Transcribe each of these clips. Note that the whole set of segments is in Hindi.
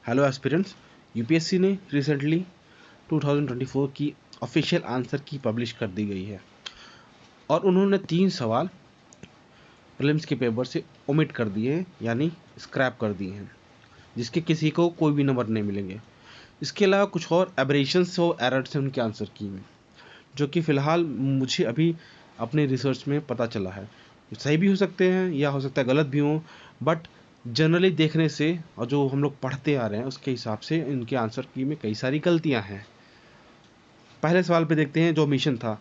Hello aspirants. यूपीएससी ने रिसेंटली 2024 की ऑफिशियल आंसर की पब्लिश कर दी गई है और उन्होंने 3 सवाल प्रीलिम्स के पेपर से ओमिट कर दिए हैं, यानी स्क्रैप कर दिए हैं, जिसके किसी को कोई भी नंबर नहीं मिलेंगे। इसके अलावा कुछ और एबरेशंस और एरर्स हैं उनके आंसर की में, जो कि फ़िलहाल मुझे अभी अपने रिसर्च में पता चला है। सही भी हो सकते हैं या हो सकता है गलत भी हों, बट जनरली देखने से और जो हम लोग पढ़ते आ रहे हैं उसके हिसाब से इनके आंसर की में कई सारी गलतियां हैं। पहले सवाल पे देखते हैं जो मिशन था।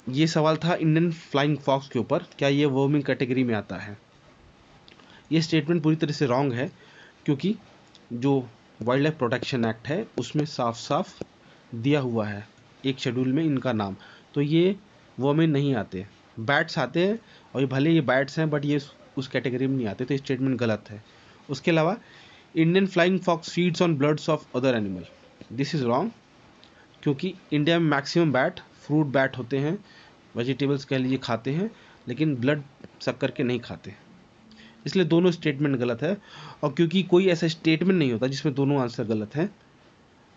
ये सवाल था इंडियन फ्लाइंग फॉक्स के ऊपर, क्या ये वर्मिंग कैटेगरी में आता है। ये स्टेटमेंट पूरी तरह से रॉन्ग है, क्योंकि जो वाइल्ड लाइफ प्रोटेक्शन एक्ट है उसमें साफ साफ दिया हुआ है एक शेड्यूल में इनका नाम, तो ये वर्मिन नहीं आते, बैट्स आते हैं। और ये भले ये बैट्स हैं बट ये उस कैटेगरी में नहीं आते, तो ये स्टेटमेंट गलत है। उसके अलावा Indian flying fox feeds on bloods of other animal, this is wrong, क्योंकि इंडिया में मैक्सिमम बैट फ्रूट बैट होते हैं, वेजिटेबल्स कह लीजिए खाते हैं, लेकिन ब्लड सक करके नहीं खाते, इसलिए दोनों स्टेटमेंट गलत है। और क्योंकि कोई ऐसा स्टेटमेंट नहीं होता जिसमें दोनों आंसर गलत हैं,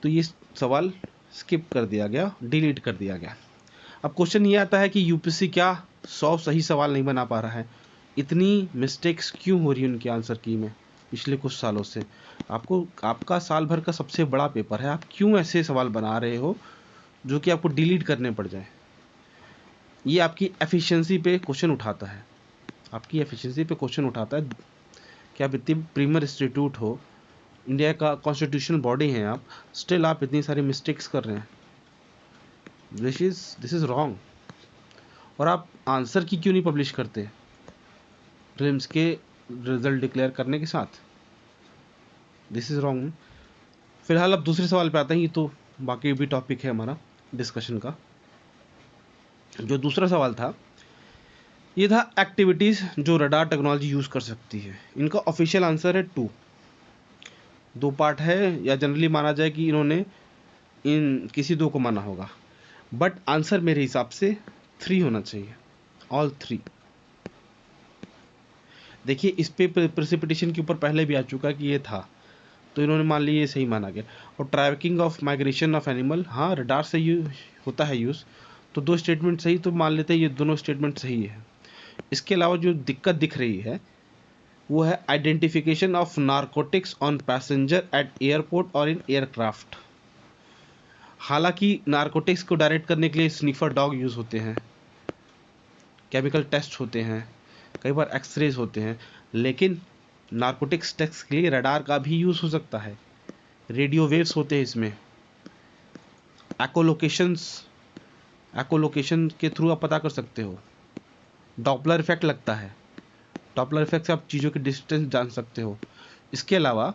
तो ये सवाल स्किप कर दिया गया, डिलीट कर दिया गया। अब क्वेश्चन ये आता है कि यूपीएससी क्या 100 सही सवाल नहीं बना पा रहा है, इतनी मिस्टेक्स क्यों हो रही है उनके आंसर की में पिछले कुछ सालों से। आपका साल भर का सबसे बड़ा पेपर है, आप क्यों ऐसे सवाल बना रहे हो जो कि आपको डिलीट करने पड़ जाए। ये आपकी एफिशिएंसी पे क्वेश्चन उठाता है, आपकी एफिशिएंसी पे क्वेश्चन उठाता है कि आप इतनी प्रीमियर इंस्टीट्यूट हो, इंडिया का कॉन्स्टिट्यूशनल बॉडी है आप, स्टिल आप इतनी सारी मिस्टेक्स कर रहे हैं। This is wrong. और आप आंसर की क्यों नहीं पब्लिश करते प्रीलिम्स के रिजल्ट डिक्लेयर करने के साथ, दिस इज़ रॉन्ग। फिलहाल अब दूसरे सवाल पे आते हैं, ये तो बाकी भी टॉपिक है हमारा डिस्कशन का। जो दूसरा सवाल था ये था एक्टिविटीज़ जो रडार टेक्नोलॉजी यूज़ कर सकती है। इनका ऑफिशियल आंसर है 2 पार्ट है, या जनरली माना जाए कि इन्होंने इन किसी 2 को माना होगा, बट आंसर मेरे हिसाब से 3 होना चाहिए, ऑल 3। देखिए इस पे प्रेसिपिटेशन के ऊपर पहले भी आ चुका कि ये था, तो इन्होंने मान लिया ये सही माना गया। और tracking of migration of animal, हाँ रडार से होता है यूज़, तो 2 स्टेटमेंट सही, तो मान लेते हैं ये दोनों स्टेटमेंट सही है। इसके अलावा जो दिक्कत दिख रही है वो है identification of narcotics on passenger eight airport और इन एयरक्राफ्ट। हालांकि नारकोटिक्स को डायरेक्ट करने के लिए स्निफर डॉग यूज़ होते हैं, केमिकल टेस्ट होते हैं, कई बार एक्सरेज होते हैं, लेकिन नारकोटिक्स टेस्ट के लिए रडार का भी यूज़ हो सकता है, रेडियो वेव्स होते हैं इसमें, एकोलोकेशन के थ्रू आप पता कर सकते हो, डॉपलर इफेक्ट लगता है, डॉपलर इफेक्ट से आप चीज़ों की डिस्टेंस जान सकते हो। इसके अलावा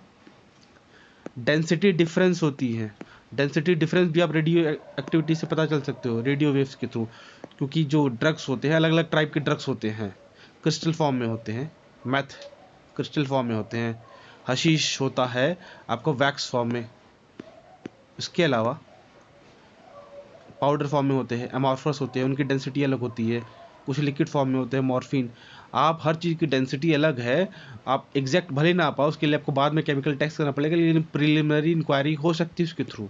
डेंसिटी डिफरेंस होती है, डेंसिटी डिफरेंस भी आप रेडियो एक्टिविटी से पता चल सकते हो, रेडियो वेव्स के थ्रू, क्योंकि जो ड्रग्स होते हैं अलग अलग टाइप के ड्रग्स होते हैं, क्रिस्टल फॉर्म में होते हैं, मैथ क्रिस्टल फॉर्म में होते हैं, हशीश होता है आपको वैक्स फॉर्म में, इसके अलावा पाउडर फॉर्म में होते हैं, एमॉर्फस होते हैं, उनकी डेंसिटी अलग होती है, कुछ लिक्विड फॉर्म में होते हैं, मॉर्फिन। आप हर चीज़ की डेंसिटी अलग है, आप एग्जैक्ट भले ना आ पाओ, उसके लिए आपको बाद में केमिकल टेस्ट करना पड़ेगा, लेकिन प्रिलिमिनरी इंक्वायरी हो सकती है उसके थ्रू।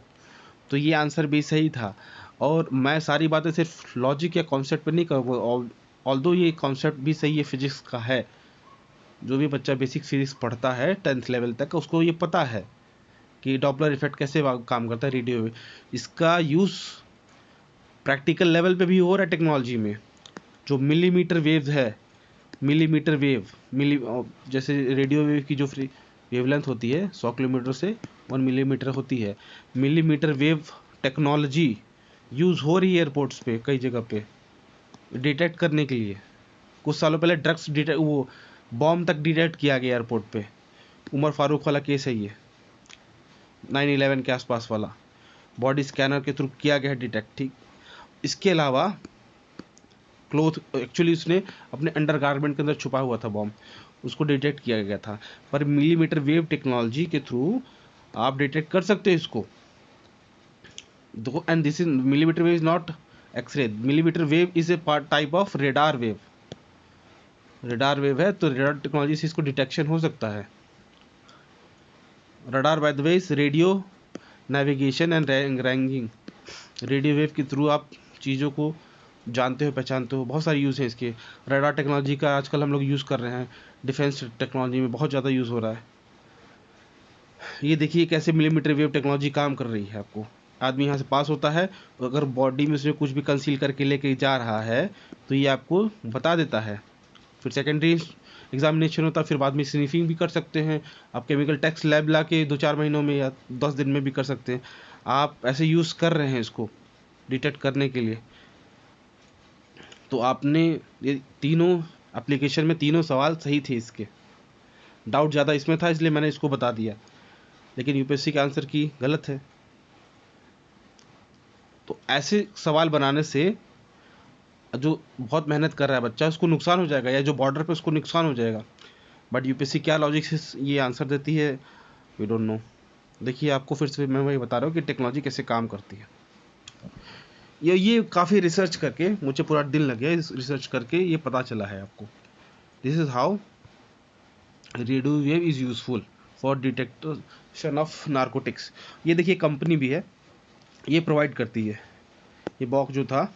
तो ये आंसर भी सही था। और मैं सारी बातें सिर्फ लॉजिक या कॉन्सेप्ट पर नहीं करूँगा, ऑल्दो ये कॉन्सेप्ट भी सही है, फिजिक्स का है, जो भी बच्चा बेसिक फिजिक्स पढ़ता है 10th लेवल तक उसको ये पता है कि डॉपलर इफेक्ट कैसे काम करता है, रेडियो वेव। इसका यूज़ प्रैक्टिकल लेवल पे भी हो रहा है टेक्नोलॉजी में। जो मिलीमीटर वेव्स है, मिलीमीटर वेव जैसे रेडियो वेव की जो फ्री वेवलेंथ होती है 100 किलोमीटर से 1 मिलीमीटर होती है, मिलीमीटर वेव टेक्नोलॉजी यूज़ हो रही है एयरपोर्ट्स पे कई जगह पे डिटेक्ट करने के लिए। कुछ सालों पहले ड्रग्स डिटेक्ट, वो बॉम्ब तक डिटेक्ट किया गया एयरपोर्ट पे, उमर फारूक वाला केस है ये, 9/11 के आसपास वाला, बॉडी स्कैनर के थ्रू किया गया डिटेक्ट। ठीक, इसके अलावा क्लोथ, एक्चुअली उसने अपने अंडरगारमेंट के अंदर छुपा हुआ था बॉम्ब, उसको डिटेक्ट किया गया था, पर मिलीमीटर वेव टेक्नोलॉजी के थ्रू आप डिटेक्ट कर सकते हो इसको। And this is millimetre wave is not X ray, millimetre wave is a part type of radar wave, radar wave है, तो रेडार टेक्नोलॉजी से इसको डिटेक्शन हो सकता है। Radar by the way is radio navigation and ranking. Radio wave के थ्रू आप चीज़ों को जानते हो, पहचानते हो। बहुत सारे यूज़ है इसके। रडार टेक्नोलॉजी का आजकल हम लोग यूज़ कर रहे हैं, डिफेंस टेक्नोलॉजी में बहुत ज़्यादा यूज़ हो रहा है। ये देखिए कैसे मिलीमीटर वेव टेक्नोलॉजी काम कर रही है। आपको आदमी यहाँ से पास होता है, अगर बॉडी में उसने कुछ भी कंसील करके लेके जा रहा है तो ये आपको बता देता है। फिर सेकेंडरी एग्जामिनेशन होता है, फिर बाद में स्निफिंग भी कर सकते हैं आप। केमिकल टेक्स लैब ला के 2-4 महीनों में या 10 दिन में भी कर सकते हैं। आप ऐसे यूज़ कर रहे हैं इसको डिटेक्ट करने के लिए। तो आपने ये तीनों एप्लीकेशन में तीनों सवाल सही थे। इसके डाउट ज़्यादा इसमें था इसलिए मैंने इसको बता दिया, लेकिन यूपीएससी के आंसर की गलत है। तो ऐसे सवाल बनाने से जो बहुत मेहनत कर रहा है बच्चा उसको नुकसान हो जाएगा, या जो बॉर्डर पे उसको नुकसान हो जाएगा। बट यूपीएससी क्या लॉजिक से ये आंसर देती है, वी डोंट नो। देखिए आपको फिर से मैं वही बता रहा हूँ कि टेक्नोलॉजी कैसे काम करती है। ये काफ़ी रिसर्च करके, मुझे पूरा दिन लग गया इस रिसर्च करके ये पता चला है आपको। This is how radio wave is useful for detection of narcotics. ये देखिए कंपनी भी है, ये प्रोवाइड करती है। ये बॉक्स जो था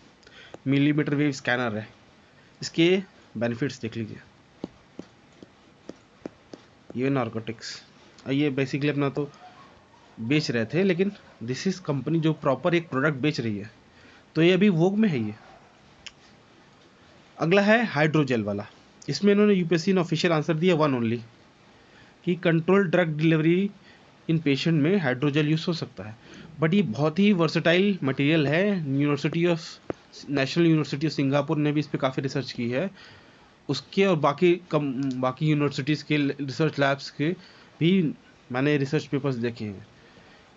मिलीमीटर वेव स्कैनर है, इसके बेनिफिट्स देख लीजिए। ये नार्कोटिक्स, ये बेसिकली अपना तो बेच रहे थे, लेकिन दिस इज कंपनी जो प्रॉपर एक प्रोडक्ट बेच रही है, तो ये अभी वोग में है ये। अगला है हाइड्रोजेल वाला। इसमें इन्होंने यूपीएससी ने ऑफिशियल आंसर दिया वन ओनली, कि कंट्रोल ड्रग डिलीवरी इन पेशेंट में हाइड्रोजेल यूज हो सकता है। बट ये बहुत ही वर्सेटाइल मटेरियल है। नेशनल यूनिवर्सिटी ऑफ सिंगापुर ने भी इस पर काफ़ी रिसर्च की है। उसके और बाकी यूनिवर्सिटीज़ के रिसर्च लैब्स के भी मैंने रिसर्च पेपर्स देखे हैं।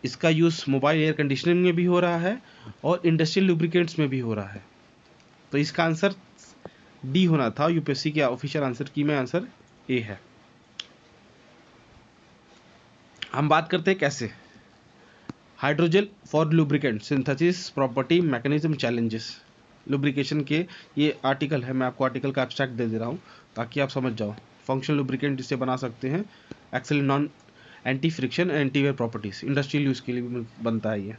इसका यूज़ मोबाइल एयर कंडीशनिंग में भी हो रहा है और इंडस्ट्रियल लुब्रिकेंट्स में भी हो रहा है। तो इसका आंसर डी होना था यूपीएससी के ऑफिशियल आंसर की में आंसर ए है। हम बात करते हैं कैसे hydrogel for lubricant synthesis property mechanism challenges. Lubrication के ये आर्टिकल है, मैं आपको आर्टिकल का एब्स्ट्रैक्ट दे दे रहा हूँ ताकि आप समझ जाओ। फंक्शनल लुब्रिकेंट इससे बना सकते हैं, axle non anti friction anti wear properties, industrial use के लिए भी बनता है ये।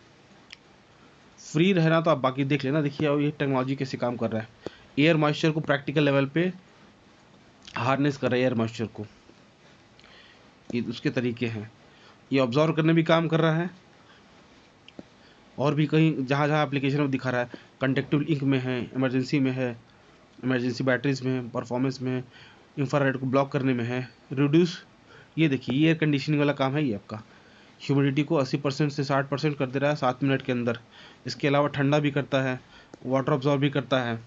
फ्री रहना तो आप बाकी देख लेना। देखिए अब ये टेक्नोलॉजी कैसे काम कर रहा है। एयर मॉइस्चर को प्रैक्टिकल लेवल पे हार्नेस कर रहा है, एयर मॉइस्चर को, ये उसके तरीके हैं। ये ऑब्जर्व करने भी काम कर रहा है, और भी कहीं जहाँ जहाँ एप्लीकेशन में दिखा रहा है। कंडक्टिव इंक में है, इमरजेंसी में है, इमरजेंसी बैटरीज में है, परफॉर्मेंस में है, इंफ्रारेड को ब्लॉक करने में है, रिड्यूस। ये देखिए ये एयर कंडीशनिंग वाला काम है ये आपका। ह्यूमिडिटी को 80% से 60% कर दे रहा है 7 मिनट के अंदर। इसके अलावा ठंडा भी करता है, वाटर ऑब्जॉर्ब भी करता है।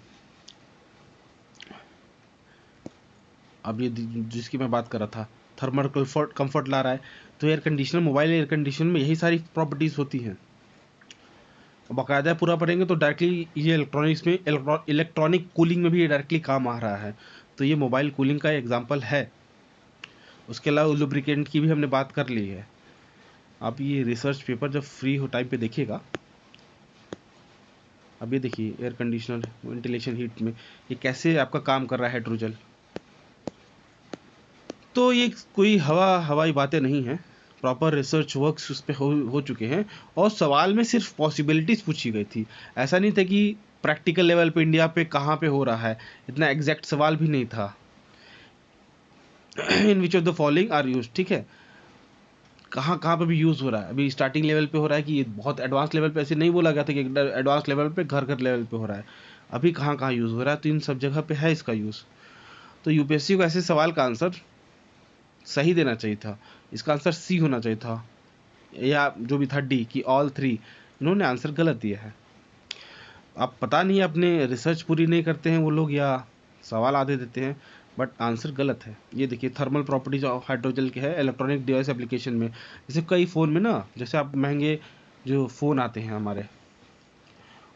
अब ये जिसकी मैं बात कर रहा था, थर्मल कंफर्ट ला रहा है। तो air conditioner, mobile air conditioner में यही सारी प्रॉपर्टीज़ होती हैं। बाकायदा पूरा पढ़ेंगे तो डायरेक्टली ये इलेक्ट्रॉनिक्स में इलेक्ट्रॉनिक कूलिंग में भी ये डायरेक्टली काम आ रहा है। तो ये मोबाइल कूलिंग का एग्जांपल है। उसके अलावा लुब्रिकेंट की भी हमने बात कर ली है। आप ये रिसर्च पेपर जब फ्री हो टाइम पे देखिएगा। अब ये देखिए एयर कंडीशनर वेंटिलेशन हीट में ये कैसे आपका काम कर रहा है हाइड्रोजल। तो ये कोई हवाई बातें नहीं हैं, प्रॉपर रिसर्च वर्क्स उस पर हो चुके हैं। और सवाल में सिर्फ पॉसिबिलिटीज़ पूछी गई थी, ऐसा नहीं था कि प्रैक्टिकल लेवल पे इंडिया पे कहाँ पे हो रहा है। इतना एग्जैक्ट सवाल भी नहीं था। In which of the following are use, ठीक है, कहाँ कहाँ पे भी यूज़ हो रहा है। अभी स्टार्टिंग लेवल पे हो रहा है कि ये बहुत एडवांस लेवल पे ऐसे नहीं बोला गया था कि एडवांस लेवल पे घर घर लेवल पे हो रहा है। अभी कहाँ कहाँ यूज़ हो रहा है, तो इन सब जगह पे है इसका यूज़। तो यूपीएससी को ऐसे सवाल का आंसर सही देना चाहिए था। इसका आंसर सी होना चाहिए था, या जो भी था डी, कि ऑल थ्री। इन्होंने आंसर गलत दिया है। आप पता नहीं अपने रिसर्च पूरी नहीं करते हैं वो लोग, या सवाल आधे देते हैं, बट आंसर गलत है। ये देखिए थर्मल प्रॉपर्टीज ऑफ हाइड्रोजल के है इलेक्ट्रॉनिक डिवाइस एप्लीकेशन में। जैसे कई फ़ोन में ना, जैसे आप महंगे जो फ़ोन आते हैं हमारे,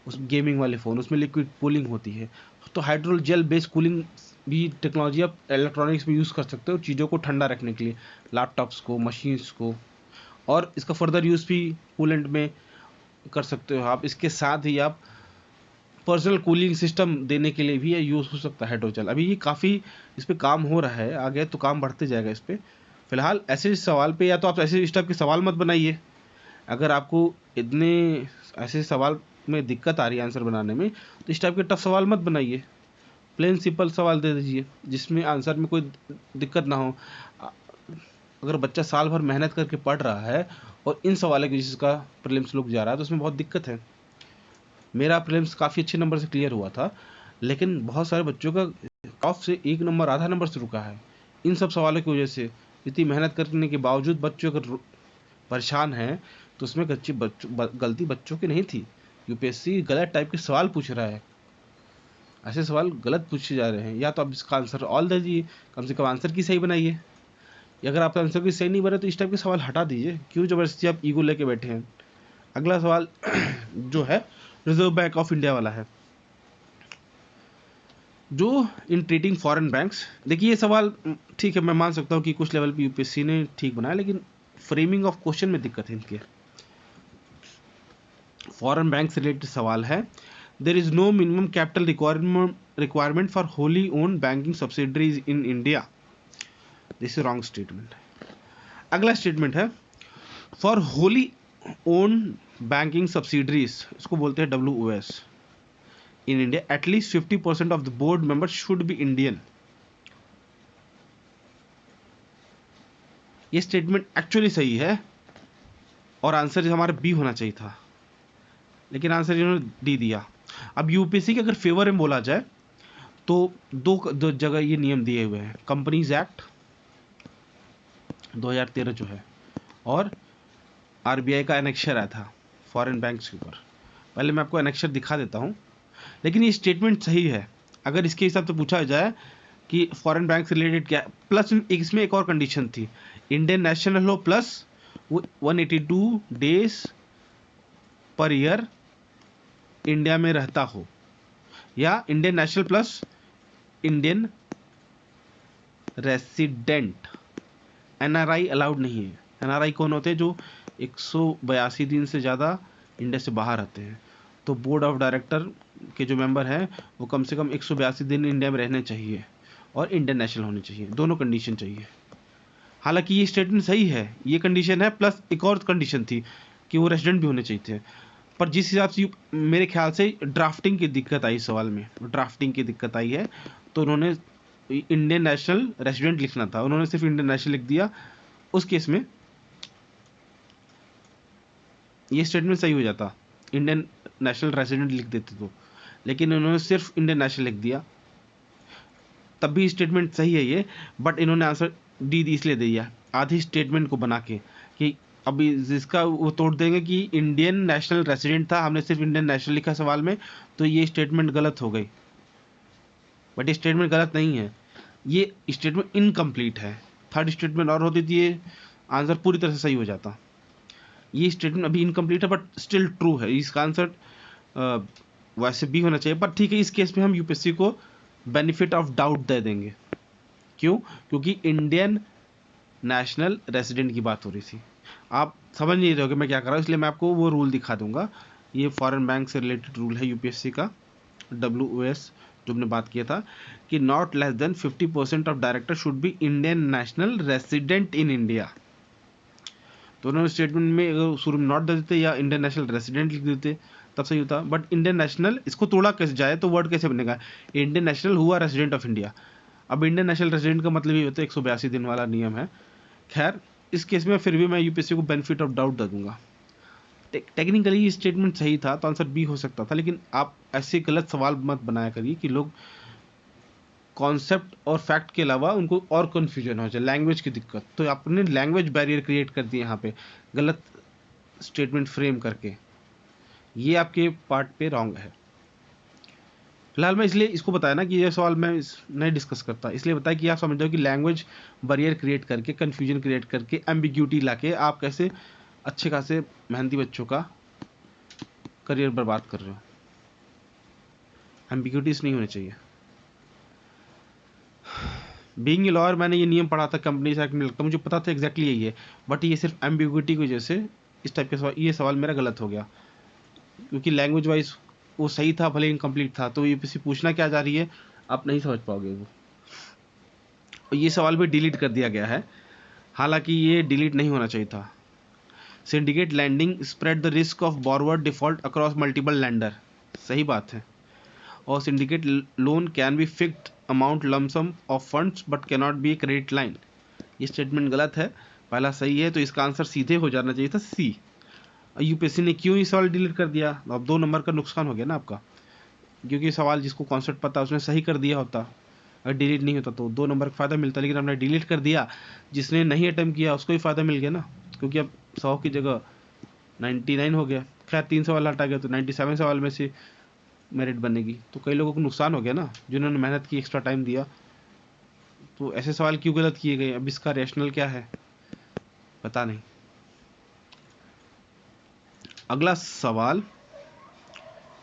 उस गेमिंग वाले फ़ोन, उसमें लिक्विड कूलिंग होती है। तो हाइड्रोजेल बेस्ड कूलिंग भी टेक्नोलॉजी आप इलेक्ट्रॉनिक्स में यूज़ कर सकते हो चीज़ों को ठंडा रखने के लिए, लैपटॉप्स को, मशीन्स को। और इसका फर्दर यूज़ भी कूलेंट में कर सकते हो आप। इसके साथ ही आप पर्सनल कूलिंग सिस्टम देने के लिए भी ये यूज़ हो सकता है हाइड्रोजेल। अभी ये काफ़ी इस पर काम हो रहा है, आगे तो काम बढ़ते जाएगा इस पर। फिलहाल ऐसे सवाल पे या तो आप ऐसे इस टाइप के सवाल मत बनाइए। अगर आपको इतने ऐसे सवाल में दिक्कत आ रही है आंसर बनाने में, तो इस टाइप के टफ सवाल मत बनाइए। प्लेन सिंपल सवाल दे दीजिए जिसमें आंसर में कोई दिक्कत ना हो। अगर बच्चा साल भर मेहनत करके पढ़ रहा है और इन सवालों की जिसका प्रीलिम्स लुक जा रहा है, तो उसमें बहुत दिक्कत है। मेरा प्रीलिम्स काफ़ी अच्छे नंबर से क्लियर हुआ था, लेकिन बहुत सारे बच्चों का ऑफ से 1 नंबर, आधा नंबर से रुका है इन सब सवालों की वजह से। इतनी मेहनत करने के बावजूद बच्चों अगर परेशान हैं, तो उसमें गलती बच्चों की नहीं थी। यूपीएससी गलत टाइप के सवाल पूछ रहा है, ऐसे सवाल गलत पूछे जा रहे हैं। या तो आप इसका आंसर ऑल दे दीजिए, कम से कम आंसर की सही बनाइए। या अगर आपका आंसर की सही नहीं बने तो इस टाइप के सवाल हटा दीजिए। क्यों जबरदस्ती आप ईगो लेके बैठे हैं। अगला सवाल जो है रिजर्व बैंक ऑफ इंडिया वाला है, जो इन ट्रीटिंग फॉरेन बैंक्स। देखिए ये सवाल ठीक है, मैं मान सकता हूँ कि कुछ लेवल पे यूपीएससी ने ठीक बनाया, लेकिन फ्रेमिंग ऑफ क्वेश्चन में दिक्कत है इनके। फॉरेन बैंक से रिलेटेड सवाल है, there is no minimum capital requirement for wholly owned banking subsidiaries in India. This is wrong statement. अगला स्टेटमेंट है, for wholly owned banking subsidiaries, इसको बोलते हैं WOS in India, at least 50% of the board members should be Indian. ये स्टेटमेंट एक्चुअली सही है और आंसर हमारा बी होना चाहिए था, लेकिन आंसर इन्होंने डी दिया। अब यूपीएससी के अगर फेवर में बोला जाए तो दो जगह ये नियम दिए हुए हैं, कंपनीज एक्ट 2013 जो है, और आरबीआई का एनेक्शर आया था फॉरेन बैंक्स के ऊपर। पहले मैं आपको एनेक्शर दिखा देता हूँ, लेकिन ये स्टेटमेंट सही है अगर इसके हिसाब से पूछा जाए कि फॉरेन बैंक से रिलेटेड क्या। प्लस इसमें एक और कंडीशन थी, इंडियन नेशनल हो plus 182 days per year India में रहता हो, या Indian national plus Indian resident. NRI allowed नहीं है। एनआरआई कौन होते हैं? जो 182 दिन से ज़्यादा इंडिया से बाहर रहते हैं। तो बोर्ड ऑफ डायरेक्टर के जो मेंबर हैं वो कम से कम 182 दिन इंडिया में रहने चाहिए और इंडियन नेशनल होने चाहिए, दोनों कंडीशन चाहिए। हालांकि ये स्टेटमेंट सही है, ये कंडीशन है, प्लस एक और कंडीशन थी कि वो रेजिडेंट भी होने चाहिए थे। पर जिस हिसाब से मेरे ख्याल से ड्राफ्टिंग की दिक्कत आई सवाल में, ड्राफ्टिंग की दिक्कत आई है, तो उन्होंने इंडियन नेशनल रेजिडेंट लिखना था, उन्होंने सिर्फ इंडियन नेशनल लिख दिया। उस केस में ये स्टेटमेंट सही हो जाता, इंडियन नेशनल रेजिडेंट लिख देते तो, लेकिन उन्होंने सिर्फ इंडियन नेशनल लिख दिया, तब भी स्टेटमेंट सही है ये। बट इन्होंने आंसर डी इसलिए दिया आधी स्टेटमेंट को बना के कि अभी जिसका वो तोड़ देंगे कि इंडियन नेशनल रेसिडेंट था, हमने सिर्फ इंडियन नेशनल लिखा सवाल में, तो ये स्टेटमेंट गलत हो गई। बट ये स्टेटमेंट गलत नहीं है, ये स्टेटमेंट इनकम्प्लीट है। थर्ड स्टेटमेंट और होती थी, ये आंसर पूरी तरह से सही हो जाता। ये स्टेटमेंट अभी इनकम्प्लीट है बट स्टिल ट्रू है। इसका आंसर वैसे भी होना चाहिए, पर ठीक है, इस केस में हम यूपीएससी को बेनिफिट ऑफ डाउट दे देंगे। क्यों? क्योंकि इंडियन नेशनल रेसिडेंट की बात हो रही थी। आप समझ नहीं रहे हो कि मैं क्या कर रहा हूँ, इसलिए मैं आपको वो रूल दिखा दूंगा। ये फॉरेन बैंक से रिलेटेड रूल है यूपीएससी का, WOS जो हमने बात किया था कि not less than 50% of director should be Indian national resident in India. तो उन्होंने स्टेटमेंट में अगर शुरू में नॉट दे देते या इंडियन नेशनल रेसिडेंट लिख देते तब सही होता। बट इंडियन नेशनल, इसको तोड़ा कैसे जाए तो वर्ड कैसे बनेगा, इंडियन नेशनल हुआ रेसिडेंट ऑफ इंडिया। अब इंडियन नेशनल रेसिडेंट का मतलब ये होता है 182 दिन वाला नियम है। खैर, इस केस में फिर भी मैं यूपीएससी को बेनिफिट ऑफ डाउट दे दूंगा। टेक्निकली ये स्टेटमेंट सही था तो आंसर बी हो सकता था, लेकिन आप ऐसे गलत सवाल मत बनाया करिए कि लोग कॉन्सेप्ट और फैक्ट के अलावा उनको और कन्फ्यूजन हो जाए, लैंग्वेज की दिक्कत। तो आपने लैंग्वेज बैरियर क्रिएट कर दिया यहाँ पे गलत स्टेटमेंट फ्रेम करके, ये आपके पार्ट पे रॉन्ग है। फिलहाल मैं इसलिए इसको बताया ना कि ये सवाल मैं नहीं डिस्कस करता, इसलिए बताया कि आप समझ जाओ कि लैंग्वेज बैरियर क्रिएट करके, कन्फ्यूजन क्रिएट करके, एम्बिग्यूटी लाके आप कैसे अच्छे खासे मेहनती बच्चों का करियर बर्बाद कर रहे हो। एम्बिग्यूटीज नहीं होनी चाहिए। बीइंग ए लॉयर मैंने ये नियम पढ़ा था कंपनीज एक्ट में, लगता मुझे पता था एग्जैक्टली यही है, बट ये सिर्फ एम्बिग्यूटी की वजह से इस टाइप के सवाल, ये सवाल मेरा गलत हो गया। क्योंकि लैंग्वेज वाइज वो सही था, भले इनकम्प्लीट था, तो यूपीएससी पूछना क्या जा रही है आप नहीं समझ पाओगे वो। और ये सवाल भी डिलीट कर दिया गया है। हालांकि ये डिलीट नहीं होना चाहिए था। Syndicate lending spread the risk of borrower default across multiple lender, सही बात है। और syndicate loan can be fixed amount lump sum of funds but can not be a credit line, ये स्टेटमेंट गलत है। पहला सही है, तो इसका आंसर सीधे हो जाना चाहिए था सी। यूपीएससी ने क्यों ये सवाल डिलीट कर दिया? अब 2 नंबर का नुकसान हो गया ना आपका, क्योंकि सवाल जिसको कॉन्सेप्ट पता उसने सही कर दिया होता, अगर डिलीट नहीं होता तो 2 नंबर का फ़ायदा मिलता, लेकिन हमने डिलीट कर दिया, जिसने नहीं अटेम्प्ट किया उसको ही फ़ायदा मिल गया ना, क्योंकि अब 100 की जगह 99 हो गया। खैर 3 सवाल हटा गया तो 97 सवाल में से मेरिट बनेगी, तो कई लोगों को नुकसान हो गया ना, जिन्होंने मेहनत की, एक्स्ट्रा टाइम दिया। तो ऐसे सवाल क्यों गलत किए गए, अब इसका रैशनल क्या है पता नहीं। अगला सवाल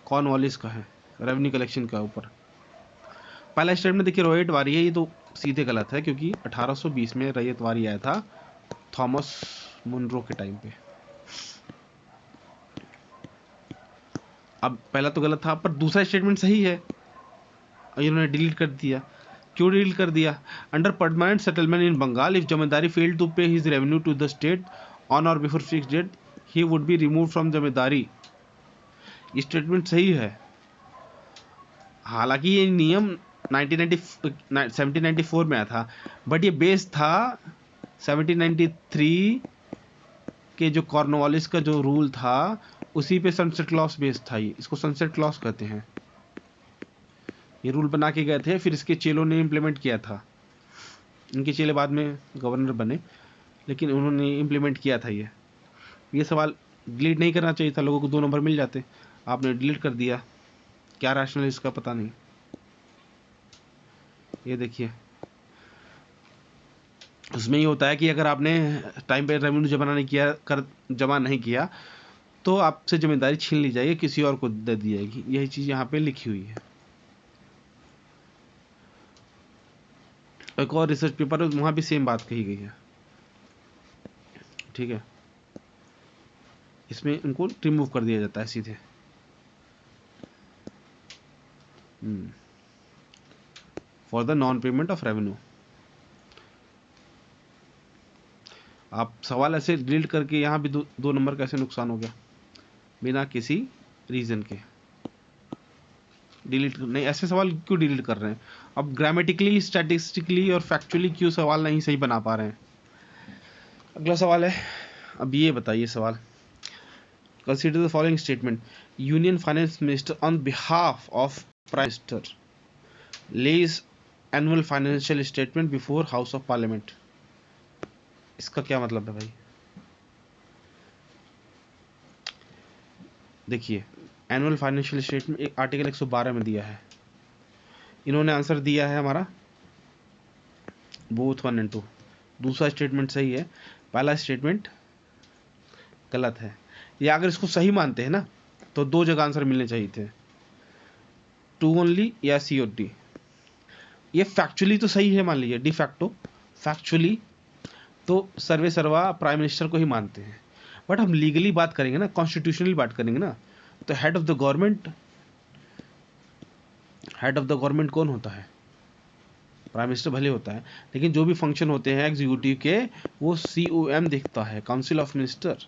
कॉर्नवालिस का है, रेवेन्यू कलेक्शन का ऊपर। पहला स्टेटमेंट देखिए रैयतवारी है, ये तो सीधे गलत है, क्योंकि 1820 में रैयतवारी आया था थॉमस मुनरो के टाइम पे। अब पहला तो गलत था, पर दूसरा स्टेटमेंट सही है, इन्होंने डिलीट कर दिया। क्यों डिलीट कर दिया? Under permanent settlement in Bengal if zamindari failed to pay his revenue to the state on or before fixed date he would be remove from zamindari, ये स्टेटमेंट सही है। हालांकि ये नियम 1794 में आया था, बट ये बेस था 1793 के जो कॉर्नवालिस का जो रूल था उसी पे सनसेट क्लॉज बेस था, ये इसको सनसेट क्लॉज कहते हैं। ये रूल बना के गए थे, फिर इसके चेलों ने इम्प्लीमेंट किया था, इनके चेले बाद में गवर्नर बने, लेकिन उन्होंने इम्प्लीमेंट किया था। ये सवाल डिलीट नहीं करना चाहिए था, लोगों को 2 नंबर मिल जाते, आपने डिलीट कर दिया, क्या रैशनल इसका पता नहीं। ये देखिए उसमें ये होता है कि अगर आपने टाइम पे रेवेन्यू जमा नहीं किया तो आपसे जिम्मेदारी छीन ली जाएगी, किसी और को दे दी जाएगी, यही चीज़ यहाँ पे लिखी हुई है। एक और रिसर्च पेपर है, वहाँ भी सेम बात कही गई है, ठीक है। इसमें इनको रिमूव कर दिया जाता है सीधे। For the non payment of revenue. आप सवाल ऐसे डिलीट करके यहाँ भी 2 नंबर का ऐसे नुकसान हो गया बिना किसी रीजन के। डिलीट नहीं, ऐसे सवाल क्यों डिलीट कर रहे हैं? अब ग्रामेटिकली, स्टैटिस्टिकली और फैक्चुअली क्यों सवाल नहीं सही बना पा रहे हैं? अगला सवाल है, अब ये बताइए सवाल, consider the following statement, union finance minister on behalf of prime minister lays annual financial statement before house of parliament, इसका क्या मतलब है भाई? देखिए एनुअल फाइनेंशियल स्टेटमेंट एक आर्टिकल 112 में दिया है, इन्होंने आंसर दिया है हमारा बोथ 1 and 2। दूसरा स्टेटमेंट सही है, पहला स्टेटमेंट गलत है। या अगर इसको सही मानते हैं ना तो 2 जगह आंसर मिलने चाहिए थे, 2 ओनली या सी और डी। ये फैक्चुअली तो सही है मान लीजिए, डी फैक्टो फैक्चुअली तो सर्वे सर्वा प्राइम मिनिस्टर को ही मानते हैं, बट हम लीगली बात करेंगे ना, कॉन्स्टिट्यूशनली बात करेंगे ना, तो हेड ऑफ द गवर्नमेंट कौन होता है? प्राइम मिनिस्टर भले होता है, लेकिन जो भी फंक्शन होते हैं एग्जीक्यूटिव के वो COM देखता है, काउंसिल ऑफ मिनिस्टर।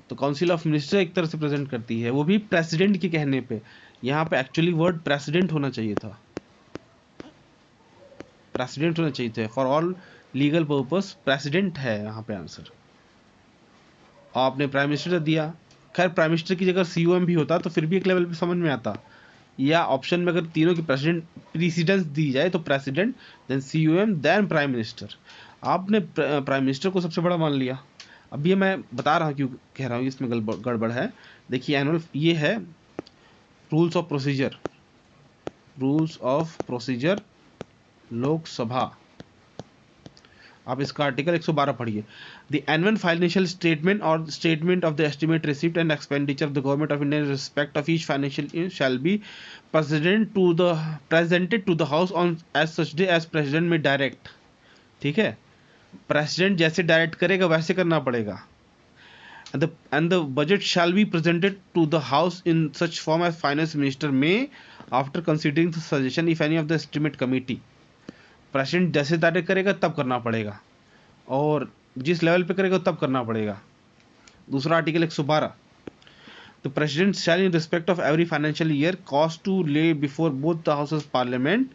तो काउंसिल ऑफ मिनिस्टर एक तरह से प्रेजेंट करती है, वो भी प्रेसिडेंट के कहने पे। यहाँ पे एक्चुअली वर्ड प्रेसिडेंट होना चाहिए था, प्रेसिडेंट होना चाहिए था, for all legal purpose president है यहाँ पे आंसर। आपने प्राइम मिनिस्टर दिया, खैर प्राइम मिनिस्टर की जगह COM भी होता तो फिर भी एक लेवल पे समझ में आता, या ऑप्शन में अगर तीनों की प्रेसिडेंस दी जाए तो president then COM then prime minister, आपने प्राइम मिनिस्टर को सबसे बड़ा मान लिया। अब ये मैं बता रहा हूँ क्यों कह रहा हूँ इसमें गड़बड़ है। देखिए एनुअल ये है रूल्स ऑफ प्रोसीजर लोकसभा, आप इसका आर्टिकल 112 पढ़िए। द एनुअल फाइनेंशियल स्टेटमेंट और statement of the estimate received and expenditure of the government of India in respect of each financial year shall be presented to the house on as such day as president में डायरेक्ट, ठीक है, प्रेसिडेंट जैसे डायरेक्ट करेगा वैसे करना पड़ेगा। and the budget shall be presented to the house in such form as finance minister may after considering the suggestion if any of the estimate committee, president जैसे डायरेक्ट करेगा तब करना पड़ेगा। और जिस लेवल पे करेगा तब करना पड़ेगा। दूसरा article 112, the president shall in respect of every financial year cause to lay before both the houses parliament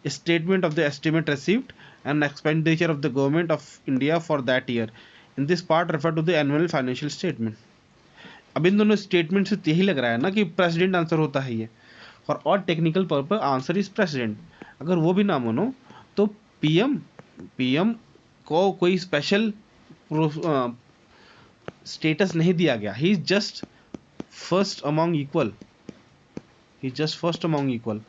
statement of the estimate received and expenditure of the government of India for that year. In this part refer to the annual financial statement. अब इन दोनों स्टेटमेंट से यही लग रहा है ना कि प्रेसिडेंट आंसर होता है ये, और technical purpose answer is president. अगर वो भी ना मानो तो पीएम पीएम को कोई स्पेशल स्टेटस नहीं दिया गया। He is just first among equal, he is just first among equal.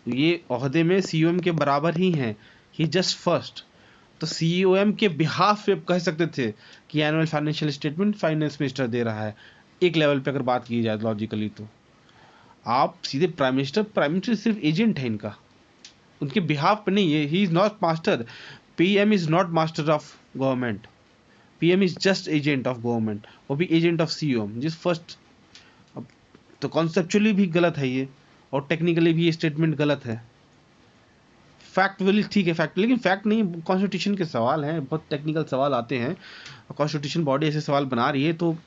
ये ओहदे में सीओएम के बराबर ही हैं, ही जस्ट फर्स्ट। तो सीओएम के बिहाफ पे कह सकते थे कि annual financial statement finance minister दे रहा है, एक लेवल पे अगर बात की जाए लॉजिकली। तो आप सीधे प्राइम मिनिस्टर सिर्फ एजेंट है इनका, उनके बिहाफ पे नहीं है। He is not master, PM is not master of government, PM is just agent of government, वो भी एजेंट ऑफ सीओएम जिस फर्स्ट। अब तो कॉन्सेप्चुअली भी गलत है ये, और टेक्निकली भी ये स्टेटमेंट गलत है। फैक्ट ठीक है, फैक्ट, लेकिन फैक्ट नहीं, कॉन्स्टिट्यूशन के सवाल हैं, बहुत टेक्निकल सवाल आते हैं, और कॉन्स्टिट्यूशन बॉडी ऐसे सवाल बना रही है, तो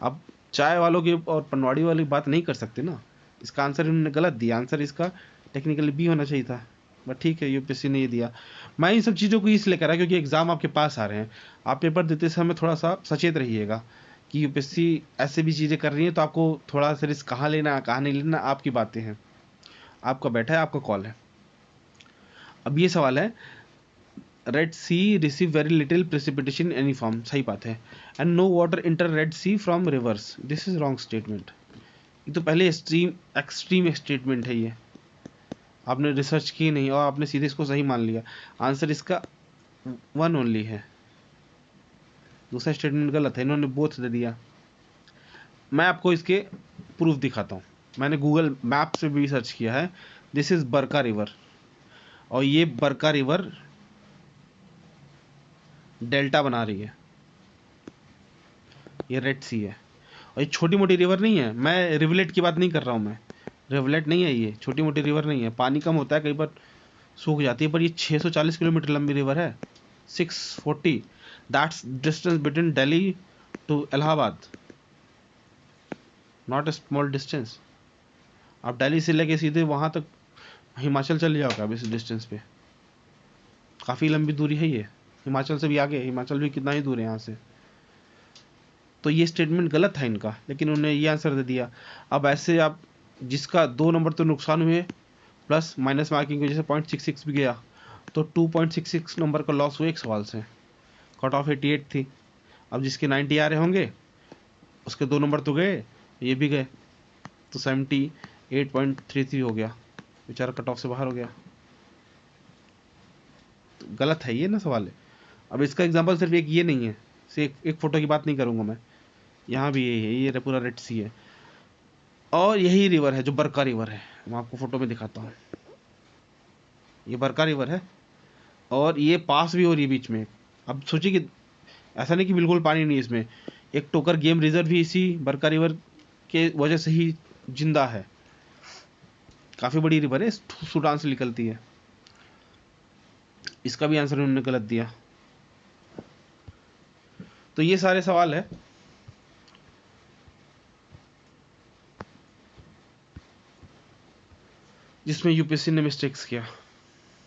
आप चाय वालों की और पनवाड़ी वाली बात नहीं कर सकते ना। इसका आंसर इन्होंने गलत दिया, आंसर इसका टेक्निकली बी होना चाहिए था, बट ठीक है यूपीएससी ने ये दिया। मैं इन सब चीज़ों को इसलिए करा क्योंकि एग्जाम आपके पास आ रहे हैं, आप पेपर देते समय थोड़ा सा सचेत रहिएगा कि यूपीएससी ऐसे भी चीज़ें कर रही है, तो आपको थोड़ा सा रिस्क कहाँ लेना कहाँ नहीं लेना आपकी बातें हैं, आपका बैठा है, आपका कॉल है। अब ये सवाल है, Red Sea receive very little precipitation any form, सही बात है, and no water enter Red Sea from rivers, this is wrong statement. ये तो पहले एक्सट्रीम स्टेटमेंट है, ये आपने रिसर्च की नहीं और आपने सीधे इसको सही मान लिया। आंसर इसका वन ओनली है, दूसरा स्टेटमेंट गलत है, इन्होंने बोथ दे दिया। मैं आपको इसके प्रूफ दिखाता हूँ, मैंने गूगल मैप से भी सर्च किया है। दिस इज बरका रिवर, और ये बरका रिवर डेल्टा बना रही है, ये रेड सी है, और ये छोटी मोटी रिवर नहीं है। मैं रिवलेट की बात नहीं कर रहा हूँ, मैं रिवलेट नहीं है, ये छोटी मोटी रिवर नहीं है। पानी कम होता है, कई बार सूख जाती है, पर ये 640 किलोमीटर लंबी रिवर है, 640, that's distance between Delhi to Allahabad, not a small distance. आप दिल्ली से लेके सीधे वहाँ तक हिमाचल चले जाओगे अब इस डिस्टेंस पे, काफ़ी लंबी दूरी है ये, हिमाचल से भी आगे, हिमाचल भी कितना ही दूर है यहाँ से। तो ये स्टेटमेंट गलत था इनका, लेकिन उन्होंने ये आंसर दे दिया। अब ऐसे आप जिसका 2 नंबर तो नुकसान हुए, प्लस माइनस मार्किंग की वजह से 0.66 भी गया, तो 2.66 नंबर का लॉस हुआ एक सवाल से। कट ऑफ 88 थी, अब जिसके 90 आ रहे होंगे उसके 2 नंबर तो गए, ये भी गए, तो 78.33 हो गया, बेचारा कट ऑफ से बाहर हो गया। तो गलत है ये ना सवाल है। अब इसका एग्जाम्पल सिर्फ एक ये नहीं है, सिर्फ एक फोटो की बात नहीं करूँगा मैं, यहाँ भी यही है, ये पूरा रेड सी है, और यही रिवर है जो बरका रिवर है, मैं आपको फोटो में दिखाता हूँ। ये बरका रिवर है, और ये पास भी हो रही है बीच में। अब सोचिए कि ऐसा नहीं कि बिल्कुल पानी नहीं इसमें, एक टोकर गेम रिजर्व भी इसी बरका रिवर के वजह से ही जिंदा है, काफ़ी बड़ी रिवर है, सूडान से निकलती है। इसका भी आंसर उन्होंने गलत दिया। तो ये सारे सवाल है जिसमें यूपीएससी ने मिस्टेक्स किया।